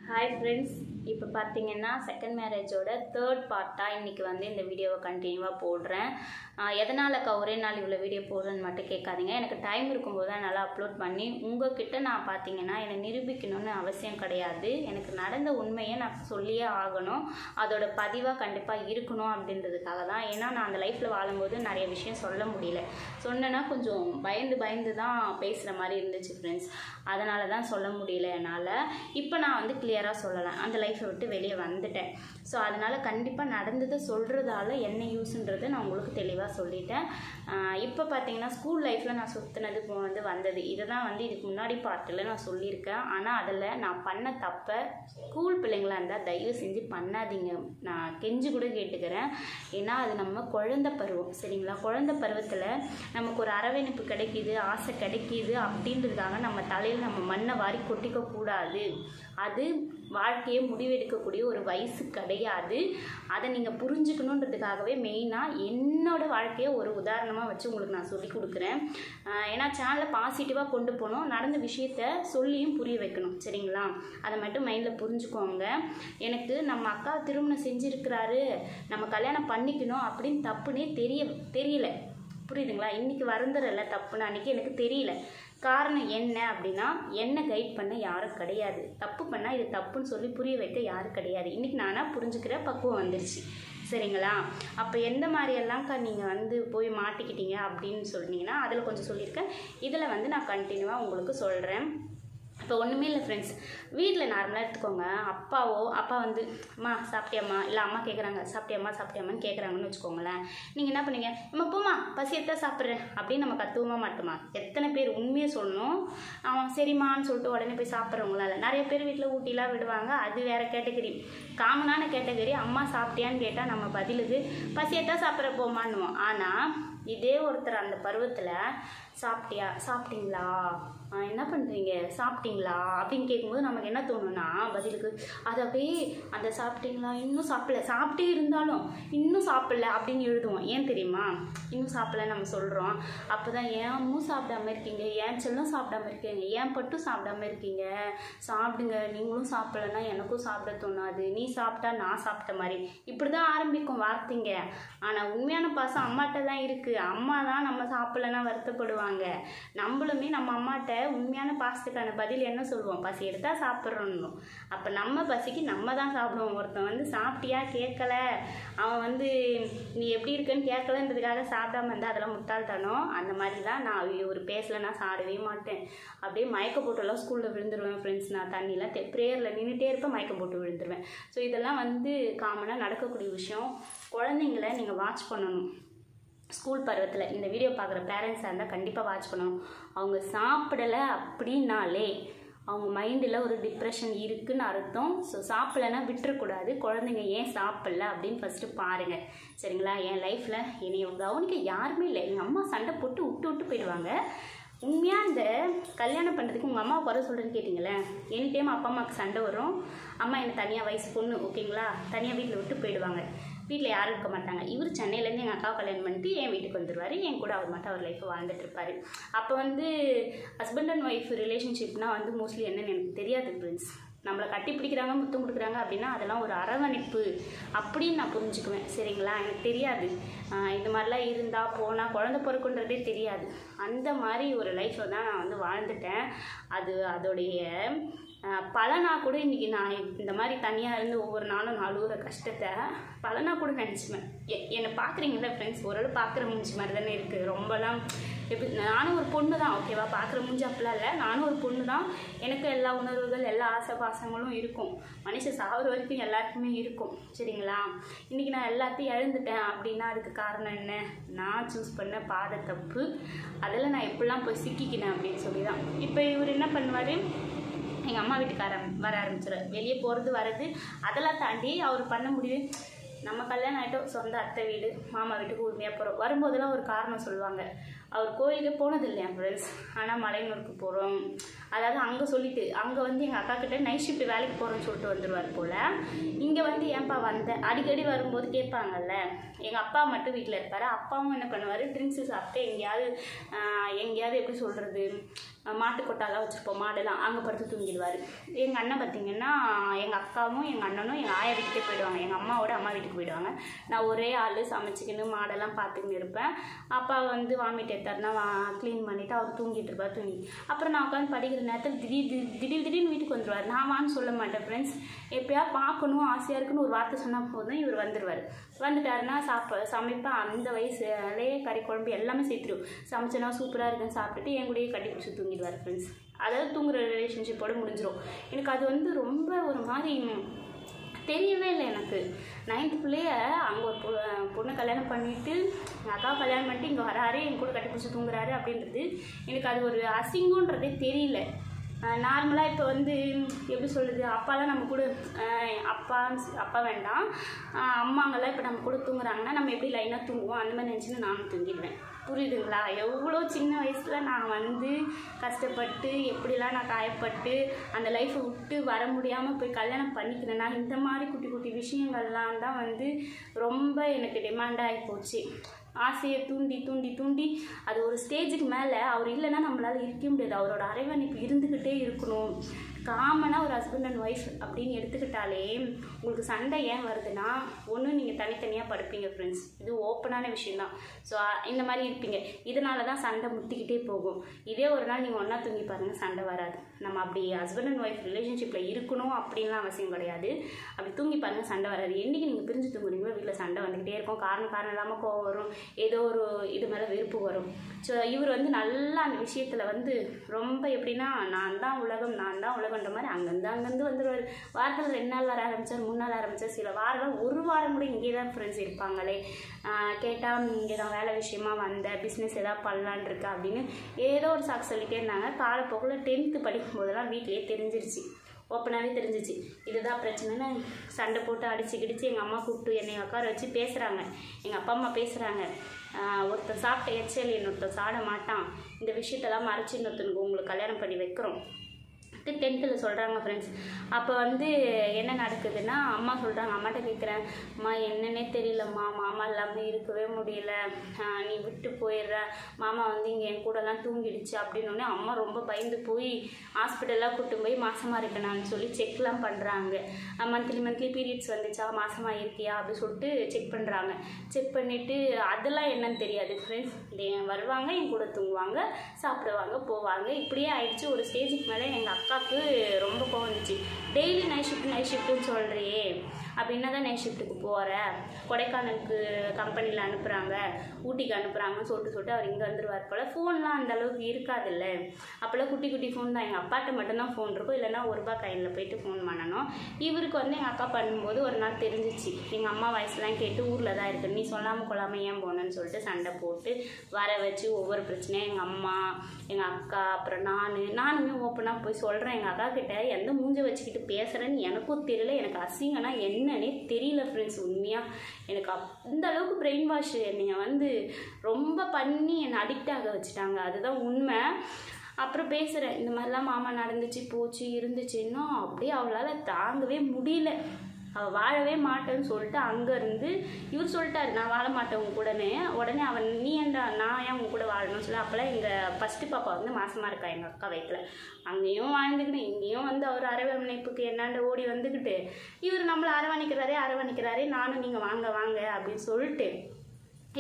Hi friends, இப்போ பார்த்தீங்கன்னா second மேரேஜோட third பார்ட்டாக இன்றைக்கி வந்து இந்த வீடியோவை கண்டினியூவாக போடுறேன். எதனாலக்கா ஒரே நாள் இவ்வளோ வீடியோ போடுறேன்னு மட்டும் கேட்காதீங்க. எனக்கு டைம் இருக்கும்போது தான் நல்லா அப்லோட் பண்ணி உங்கள்கிட்ட நான் பார்த்தீங்கன்னா என்னை நிரூபிக்கணும்னு அவசியம் கிடையாது. எனக்கு நடந்த உண்மையை நான் சொல்லியே ஆகணும், அதோட பதிவாக கண்டிப்பாக இருக்கணும் அப்படின்றதுக்காக தான். ஏன்னா நான் அந்த லைஃப்பில் வாழும்போது நிறைய விஷயம் சொல்ல முடியல, சொன்னேன்னா கொஞ்சம் பயந்து தான் பேசுகிற மாதிரி இருந்துச்சு ஃப்ரெண்ட்ஸ். அதனால தான் சொல்ல முடியல என்னால். இப்போ நான் வந்து கிளியராக சொல்லலாம், அந்த லைஃப்பை விட்டு வெளியே வந்துட்டேன். ஸோ அதனால் கண்டிப்பாக நடந்ததை சொல்கிறதால என்ன யூஸுன்றதை நான் உங்களுக்கு தெளிவாக சொல்லிட்டேன். இப்போ பார்த்தீங்கன்னா ஸ்கூல் லைஃப்பில் நான் சுற்றினது போனது வந்தது இதை தான் வந்து இதுக்கு முன்னாடி பார்ட்டில் நான் சொல்லியிருக்கேன். ஆனால் அதில் நான் பண்ண தப்பை ஸ்கூல் பிள்ளைங்களாக இருந்தால் தயவு செஞ்சு பண்ணாதீங்க, நான் கெஞ்சி கூட கேட்டுக்கிறேன். ஏன்னா அது நம்ம குழந்தை பருவம், சரிங்களா? குழந்தை பருவத்தில் நமக்கு ஒரு அரவணைப்பு கிடைக்கிது, ஆசை கிடைக்கிது அப்படின்றதுக்காக நம்ம தலையில் நம்ம மண்ணை வாரி கொட்டிக்க கூடாது. அது வாழ்க்கையை முடிவெடுக்கக்கூடிய ஒரு வயசு கிடையாது. அதை நீங்கள் புரிஞ்சுக்கணுன்றதுக்காகவே மெயினாக என்னோடய வாழ்க்கையை ஒரு உதாரணமாக வச்சு உங்களுக்கு நான் சொல்லி கொடுக்குறேன். ஏன்னா சேனலை பாசிட்டிவாக கொண்டு போகணும், நடந்த விஷயத்த சொல்லியும் புரிய வைக்கணும், சரிங்களா? அதை மட்டும் மைண்டில் புரிஞ்சுக்கோங்க. எனக்கு நம்ம அக்கா திருமணம் செஞ்சுருக்கிறாரு, நம்ம கல்யாணம் பண்ணிக்கணும் அப்படின்னு தப்புன்னே தெரியல, புரியுதுங்களா? இன்றைக்கி வருந்துறல தப்புன்னு அன்றைக்கி எனக்கு தெரியல. காரணம் என்ன அப்படின்னா, என்னை கைட் பண்ண யாரும் கிடையாது. தப்பு பண்ணால் இது தப்புன்னு சொல்லி புரிய வைக்க யாரும் கிடையாது. இன்றைக்கி நானாக புரிஞ்சுக்கிற பக்குவம் வந்துருச்சு, சரிங்களா? அப்போ எந்த மாதிரியெல்லாம்க்கா நீங்கள் வந்து போய் மாட்டிக்கிட்டீங்க அப்படின்னு சொன்னீங்கன்னா அதில் கொஞ்சம் சொல்லியிருக்கேன். இதில் வந்து நான் கண்டினியூவாக உங்களுக்கு சொல்கிறேன். இப்போ ஒன்றுமே இல்லை ஃப்ரெண்ட்ஸ், வீட்டில் நார்மலாக எடுத்துக்கோங்க. அப்பா வந்து அம்மா சாப்பிட்டியாம்மா, இல்லை அம்மா கேட்குறாங்க சாப்பிட்டியாம்மான்னு கேட்குறாங்கன்னு வச்சுக்கோங்களேன். நீங்கள் என்ன பண்ணுவீங்க? நம்ம போமா பசி எடுத்தா சாப்பிட்றேன் அப்படின்னு நம்ம கத்துவோமா மாட்டோமா? எத்தனை பேர் உண்மையை சொல்லணும், அவன் சரிம்மான்னு சொல்லிட்டு உடனே போய் சாப்பிட்றவங்களால நிறைய பேர் வீட்டில் ஊட்டிலாம் விடுவாங்க. அது வேறு கேட்டகரி. காமனான கேட்டகரி அம்மா சாப்பிட்டியான்னு கேட்டால் நம்ம பதிலுக்கு பசி எடுத்தா சாப்பிட்ற போமான்னுவோம். ஆனால் இதே ஒருத்தர் அந்த பருவத்தில் சாப்பிட்டீங்களா, என்ன பண்ணுறீங்க, சாப்பிட்டீங்களா அப்படின்னு கேட்கும்போது நமக்கு என்ன தோணுன்னா பதிலுக்கு அது அப்படியே அந்த சாப்பிட்டீங்களா, இன்னும் சாப்பிட்டே இருந்தாலும் இன்னும் சாப்பிடல அப்படின்னு எழுதுவோம். ஏன் தெரியுமா? இன்னும் சாப்பிடல நம்ம சொல்கிறோம். அப்போ தான் ஏன் அம்மும் சாப்பிடாம இருக்கீங்க, ஏன் செல்லும் சாப்பிடாம இருக்கீங்க, ஏன் பட்டும் சாப்பிடாம இருக்கீங்க, சாப்பிடுங்க, நீங்களும் சாப்பிடலன்னா எனக்கும் சாப்பிட தோணாது, நீ சாப்பிட்டா நான் சாப்பிட்ட மாதிரி, இப்படி தான் ஆரம்பிக்கும் வார்த்தைங்க. ஆனால் உண்மையான பாசம் அம்மாட்ட தான் இருக்குது. அம்மா தான் நம்ம சாப்பிடலன்னா வருத்தப்படுவாங்க. நம்மளுமே நம்ம அம்மாட்ட உண்மையான பாசத்துக்கான பதில் என்ன சொல்லுவோம்? பசி எடுத்தா சாப்பிட்றோன்னு. அப்போ நம்ம பசிக்கு நம்ம தான் சாப்பிடுவோம். ஒருத்தன் வந்து சாப்பிட்டியா கேட்கல, அவன் வந்து நீ எப்படி இருக்குன்னு கேட்கலன்றதுக்காக சாப்பிடாம இருந்தால் அதெல்லாம் முட்டாள்தனம். அந்த மாதிரி தான் நான் ஒரு பேசல நான் சாப்பிடவே மாட்டேன். அப்படியே மயக்க போட்டெல்லாம் ஸ்கூலில் விழுந்துருவேன் ஃப்ரெண்ட்ஸ். நான் தண்ணியில் ப்ரேயரில் நின்றுட்டே இருப்பேன், மயக்க போட்டு விழுந்துருவேன். ஸோ இதெல்லாம் வந்து காமனாக நடக்கக்கூடிய விஷயம். குழந்தைங்கள நீங்கள் வாட்ச் பண்ணணும். ஸ்கூல் பருவத்தில் இந்த வீடியோ பார்க்குற பேரண்ட்ஸாக இருந்தால் கண்டிப்பாக வாட்ச் பண்ணணும். அவங்க சாப்பிடலை அப்படின்னாலே அவங்க மைண்டில் ஒரு டிப்ரெஷன் இருக்குதுன்னு அர்த்தம். ஸோ சாப்பிடலைன்னா விட்டுறக்கூடாது. குழந்தைங்க ஏன் சாப்பிடல அப்படின்னு ஃபஸ்ட்டு பாருங்கள், சரிங்களா? என் லைஃப்பில் என்னை கவனிக்க யாருமே இல்லை. எங்கள் அம்மா சண்டை போட்டு விட்டு போயிடுவாங்க. உண்மையாக இந்த கல்யாணம் பண்ணுறதுக்கு உங்கள் அம்மா குறை சொல்கிறேன்னு கேட்டிங்களேன். எனி டைம் அப்பா அம்மாவுக்கு சண்டை வரும். அம்மா என்னை தனியாக வயசு பொண்ணு ஓகேங்களா, தனியாக வீட்டில் விட்டு போயிடுவாங்க. வீட்டில் யாரும் இருக்க மாட்டாங்க. இவர் சென்னையிலேருந்து எங்கள் அக்காவை கல்யாணம் பண்ணிட்டு என் வீட்டுக்கு வந்துடுவார். என் கூட அவர் மட்டும் அவர் லைஃப்பை வாழ்ந்துட்டு இருப்பார். அப்போ வந்து ஹஸ்பண்ட் அண்ட் ஒய்ஃப் ரிலேஷன்ஷிப்னால் வந்து மோஸ்ட்லி என்னன்னு எனக்கு தெரியாது ஃப்ரெண்ட்ஸ். நம்மளை கட்டி பிடிக்கிறாங்க, முத்தம் கொடுக்குறாங்க அப்படின்னா அதெல்லாம் ஒரு அரவணைப்பு அப்படின்னு நான் புரிஞ்சுக்குவேன், சரிங்களா? எனக்கு தெரியாது இந்த மாதிரிலாம் இருந்தால் போனால் குழந்தை பிறக்குன்றதே தெரியாது. அந்த மாதிரி ஒரு லைஃப்பை தான் நான் வந்து வாழ்ந்துட்டேன். அதோடைய பலனாக கூட இன்றைக்கி நான் இந்த மாதிரி தனியாக இருந்து ஒவ்வொரு நாளும் நாலூர கஷ்டத்தை பலனாக கூட நினச்சிப்பேன். என்னை பார்க்குறீங்களா ஃப்ரெண்ட்ஸ்? ஓரளவு பார்க்குற மூஞ்சி மாதிரி தானே இருக்குது. ரொம்பலாம் எப்படி, நானும் ஒரு பொண்ணு தான் ஓகேவா, பார்க்குற மூஞ்சி அப்படிலாம் இல்லை. நானும் ஒரு பொண்ணு தான். எனக்கு எல்லா உணர்வுகள் எல்லா ஆசை பாசங்களும் இருக்கும். மனுஷன் சாகிற வரைக்கும் எல்லாருக்குமே இருக்கும், சரிங்களா? இன்றைக்கி நான் எல்லாத்தையும் இழந்துட்டேன் அப்படின்னா அதுக்கு காரணம் என்ன? நான் சூஸ் பண்ண பாதை தப்பு. அதில் நான் எப்படிலாம் போய் சிக்கிக்கினேன் அப்படின்னு சொல்லி தான். இப்போ இவர் என்ன பண்ணுவார், எங்கள் அம்மா வீட்டுக்காரன் வர ஆரம்பிச்சிடுவார். வெளியே போகிறது வர்றது அதெல்லாம் தாண்டி அவர் பண்ண முடியும். நம்ம கல்யாணம் ஆகிட்டோம், சொந்த அத்தை வீடு மாமா வீட்டுக்கு உரிமையாக போகிறோம். வரும்போதெல்லாம் ஒரு காரணம் சொல்லுவாங்க. அவர் கோயிலுக்கு போனது இல்லையா ஃப்ரெண்ட்ஸ், ஆனால் மலையனூருக்கு போகிறோம். அதாவது அங்கே சொல்லிட்டு அங்கே வந்து எங்கள் அக்கா கிட்டே நைட் ஷிஃப்ட் வேலைக்கு போகிறோன்னு சொல்லிட்டு வந்துடுவார் போல். இங்கே வந்து ஏன்ப்பா வந்த அடிக்கடி வரும்போது கேட்பாங்கல்ல. எங்கள் அப்பா மட்டும் வீட்டில் இருப்பார். அப்பாவும் என்ன பண்ணுவார், ட்ரிங்க்ஸு சாப்பிட்டு எங்கேயாவது எப்படி சொல்கிறது, மாட்டுக்கொட்டாலாம் வச்சுருப்போம், மாடெல்லாம் அங்கே படுத்து தூங்கிடுவார். எங்கள் அண்ணன் பார்த்திங்கன்னா எங்கள் அக்காவும் எங்கள் அண்ணனும் எங்கள் ஆயா வீட்டுக்கே போயிடுவாங்க, எங்கள் அம்மாவோட அம்மா வீட்டுக்கு போயிடுவாங்க. நான் ஒரே ஆள் சமைச்சிக்கின்னு மாடெல்லாம் பார்த்துக்கின்னு இருப்பேன். அப்பா வந்து வாமிட் எடுத்தாருன்னா க்ளீன் பண்ணிவிட்டு அவர் தூங்கிட்டு இருப்பார். தூங்கி அப்புறம் நான் உட்காந்து படிக்கிற நேரத்தில் திடீர்னு வீட்டுக்கு வந்துடுவார். நான் வான்னு சொல்ல மாட்டேன் ஃப்ரெண்ட்ஸ், எப்போயா பார்க்கணும் ஆசையாக இருக்குன்னு ஒரு வார்த்தை சொன்னால் போதும் இவர் வந்துடுவார். வந்துட்டாருன்னா சமைப்பேன். அந்த வயசுலேயே கறி குழம்பு எல்லாமே சேர்த்துடும். சமைச்சனா சூப்பராக இருக்குன்னு சாப்பிட்டுட்டு என் கூடயே கட்டி பிடிச்சி தூங்கிடுவார் ஃப்ரெண்ட்ஸ். அதாவது தூங்குற ரிலேஷன்ஷிப்போடு முடிஞ்சிடும். எனக்கு அது வந்து ரொம்ப ஒரு மாதிரி தெரியவே இல்லை. எனக்கு 9th பிள்ளைய அங்கே ஒரு பொண்ணை கல்யாணம் பண்ணிவிட்டு எங்கள் அக்கா கல்யாணம் பண்ணிட்டு இங்கே வராரு, என் கூட கட்டி பிடிச்சி தூங்குறாரு அப்படின்றது எனக்கு அது ஒரு அசிங்கன்றதே தெரியல. நார்மலாக இப்போ வந்து எப்படி சொல்கிறது, அப்பாலாம் நம்ம கூட அப்பா வேண்டாம், அம்மாங்கெல்லாம் இப்போ நம்ம கூட தூங்குறாங்கன்னா நம்ம எப்படி லைனாக தூங்குவோம், அந்த மாதிரி நினச்சின்னு நானும் தூங்கிடுவேன். புரியுதுங்களா? எவ்வளோ சின்ன வயசில் நான் வந்து கஷ்டப்பட்டு எப்படிலாம் நான் காயப்பட்டு அந்த லைஃப்பை விட்டு வர முடியாமல் போய் கல்யாணம் பண்ணிக்கிறேன்னா இந்த மாதிரி குட்டி குட்டி விஷயங்கள்லாம் தான் வந்து ரொம்ப எனக்கு டிமாண்டாகி போச்சு. ஆசையை தூண்டி தூண்டி தூண்டி அது ஒரு ஸ்டேஜுக்கு மேலே அவர் இல்லைன்னா நம்மளால் இருக்க முடியாது. அவரோட அரவணைப்பு இருந்துக்கிட்டே இருக்கணும். காமனாக ஒரு ஹஸ்பண்ட் அண்ட் ஒய்ஃப் அப்படின்னு எடுத்துக்கிட்டாலே உங்களுக்கு சண்டை ஏன் வருதுன்னா, ஒன்று நீங்கள் தனித்தனியாக படுப்பீங்க ஃப்ரெண்ட்ஸ், இது ஓப்பனான விஷயந்தான். ஸோ இந்த மாதிரி இருப்பீங்க, இதனால தான் சண்டை முத்திக்கிட்டே போகும். இதே ஒரு நாள் நீங்கள் ஒன்றா தூங்கி பாருங்கள், சண்டை வராது. நம்ம அப்படி ஹஸ்பண்ட் அண்ட் ஒய்ஃப் ரிலேஷன்ஷிப்பில் இருக்கணும் அப்படின்லாம் அவசியம் கிடையாது. அப்படி தூங்கி பாருங்கள், சண்டை வராது. என்றைக்கு நீங்கள் பிரிஞ்சு தூங்குறீங்களோ வீட்டில் சண்டை வந்துக்கிட்டே இருக்கும். காரணம் இல்லாமல் கோவம் வரும், ஏதோ ஒரு இது மேலே வெறுப்பு வரும். ஸோ இவர் வந்து நல்லா அந்த விஷயத்தில் வந்து ரொம்ப எப்படின்னா நான் தான் உலகம் உலகன்ற மாதிரி அங்கேருந்து வந்துடுவார். வாரத்தில் 2 நாள் வர ஆரம்பித்தார், 3 நாள் ஆரம்பித்தார். சில வாரம் ஒரு வாரம் கூட இங்கே தான் ஃப்ரெண்ட்ஸ் இருப்பாங்களே. கேட்டால் இங்கே தான் வேலை விஷயமா வந்த, பிஸ்னஸ் எதாவது பண்ணலான் இருக்கா அப்படின்னு ஏதோ ஒரு சாக்கு சொல்லிகிட்டே இருந்தாங்க. காலப்போக்கில் 10th படிக்கும் போதெல்லாம் வீட்லேயே தெரிஞ்சிருச்சு, ஓப்பனாகவே தெரிஞ்சிச்சு. இதுதான் பிரச்சனைன்னு சண்டை போட்டு அடிச்சு எங்கள் அம்மா கூப்பிட்டு என்னை உட்கார வச்சு பேசுகிறாங்க. எங்கள் அப்பா அம்மா பேசுகிறாங்க, ஒருத்தர் சாப்பிட்ட எச்சல் இன்னொருத்தர் சாட மாட்டான், இந்த விஷயத்தெல்லாம் மறைச்சி இன்னொருத்தனுக்கு உங்களுக்கு கல்யாணம் பண்ணி வைக்கிறோம் 10th சொல்கிறாங்க ஃப்ரெண்ட்ஸ். அப்போ வந்து என்ன நடக்குதுன்னா, அம்மா சொல்கிறாங்க, அம்மாட்ட கேட்குறேன், அம்மா என்னன்னே தெரியலம்மா, மாமா இல்லாமல் இருக்கவே முடியல, நீ விட்டு போயிடுற, மாமா வந்து இங்கே என் கூடலாம் தூங்கிடுச்சு அப்படின்னோடனே அம்மா ரொம்ப பயந்து போய் ஹாஸ்பிட்டலாக கூட்டு போய் மாசமாக இருக்கேனான்னு சொல்லி செக்லாம் பண்ணுறாங்க. மந்த்லி பீரியட்ஸ் வந்துச்சா, மாசமாக இருக்கியா அப்படின்னு சொல்லிட்டு செக் பண்ணுறாங்க. செக் பண்ணிவிட்டு அதெல்லாம் என்னன்னு தெரியாது ஃப்ரெண்ட்ஸ். வருவாங்க, என் கூட தூங்குவாங்க, சாப்பிடுவாங்க, போவாங்க. இப்படியே ஆயிடுச்சு. ஒரு ஸ்டேஜுக்கு மேலே எங்கள் அக்காவுக்கு ரொம்ப கோவம் வந்துச்சு. டெய்லி நைட் ஷிஃப்ட்டுன்னு சொல்கிறியே, அப்படின்னா தான் நைட் ஷிஃப்ட்டுக்கு போகிற, கொடைக்கானலுக்கு கம்பெனியில் அனுப்புகிறாங்க, ஊட்டிக்கு அனுப்புகிறாங்கன்னு சொல்லிட்டு அவர் இங்கே வந்துடுவார் போல். ஃபோன்லாம் அந்த அளவுக்கு இருக்காதுல்ல, அப்போல்லாம் குட்டி ஃபோன் தான். எங்கள் அப்பாட்ட மட்டும்தான் ஃபோன் இருக்கும், இல்லைன்னா ₹1 கையில் போயிட்டு ஃபோன் பண்ணணும். இவருக்கு வந்து எங்கள் அக்கா பண்ணும்போது ஒரு நாள் தெரிஞ்சிச்சு, எங்கள் அம்மா வயசுலாம் கேட்டு ஊரில் தான் இருக்குது, நீ சொல்லாமல் கொள்ளாமல் ஏன் போனேன்னு சொல்லிட்டு சண்டை போட்டு வர வச்சு ஒவ்வொரு பிரச்சனையும் எங்கள் அம்மா, எங்கள் அக்கா, அப்புறம் நானுமே ஓப்பனாக போய் சொல்கிறேன் எங்கள் அக்கா கிட்ட, எந்த மூஞ்சை வச்சுக்கிட்டு பேசுகிறேன்னு எனக்கும் தெரியல, எனக்கு அசிங்கன்னா என்னன்னே தெரியல ஃப்ரெண்ட்ஸ். உண்மையாக எனக்கு அந்த அளவுக்கு பிரெயின் வாஷ் என்னை வந்து ரொம்ப பண்ணி என்னை அடிக்ட் ஆக வச்சுட்டாங்க, அதுதான் உண்மை. அப்புறம் பேசுகிறேன், இந்த மாதிரிலாம் மாமா நடந்துச்சு போச்சு இருந்துச்சுன்னா அப்படியே அவளால் தாங்கவே முடியல. அவள் வாழவே மாட்டேன்னு சொல்லிட்டு அங்கேருந்து இவர் சொல்லிட்டாரு, நான் வாழ மாட்டேன் உங்க கூடனே. உடனே அவன், நீ ஏன்டா, நான் ஏன் உங்க கூட வாழணும்னு சொல்லி, அப்போல்லாம் எங்கள் ஃபஸ்ட்டு பாப்பா வந்து மாசமாக இருக்கா எங்கள் அக்கா வயிற்றில். அங்கேயும் வாழ்ந்துக்கிட்டு இங்கேயும் வந்து அவர் அரவணைப்புக்கு என்னாண்ட ஓடி வந்துக்கிட்டு இவர் நம்மளை அரவணைக்கிறாரே, நானும் நீங்கள் வாங்க அப்படின்னு சொல்லிட்டு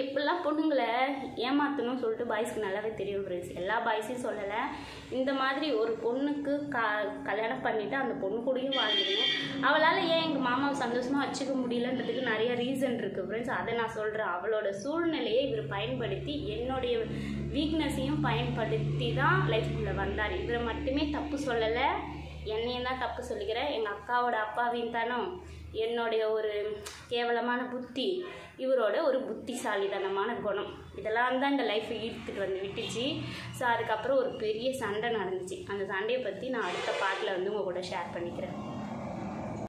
இப்படிலாம் பொண்ணுங்களை ஏமாற்றணும்னு சொல்லிட்டு பாய்ஸ்க்கு நல்லாவே தெரியும் ஃப்ரெண்ட்ஸ். எல்லா பாய்ஸையும் சொல்லலை, இந்த மாதிரி ஒரு பொண்ணுக்கு கல்யாணம் பண்ணிவிட்டு அந்த பொண்ணு கூடயும் வாழ்ந்துக்கணும். அவளால் ஏன் எங்கள் மாமாவை சந்தோஷமாக வச்சுக்க முடியலன்றதுக்கு நிறைய ரீசன் இருக்குது ஃப்ரெண்ட்ஸ், அதை நான் சொல்கிறேன். அவளோட சூழ்நிலையை இவர் பயன்படுத்தி என்னுடைய வீக்னஸையும் பயன்படுத்தி தான் லைஃப்குள்ளே வந்தார். இவரை மட்டுமே தப்பு சொல்லலை, என்னையும் தான் தப்பு சொல்லிக்கிறேன். எங்கள் அக்காவோட அப்பாவின் தனம், என்னுடைய ஒரு கேவலமான புத்தி, இவரோட ஒரு புத்திசாலித்தனமான குணம், இதெல்லாம் தான் இந்த லைஃப்பை ஈர்த்துட்டு வந்து விட்டுச்சு. ஸோ அதுக்கப்புறம் ஒரு பெரிய சண்டை நடந்துச்சு. அந்த சண்டையை பற்றி நான் அடுத்த பாட்டில் வந்து உங்கள் கூட ஷேர் பண்ணிக்கிறேன்.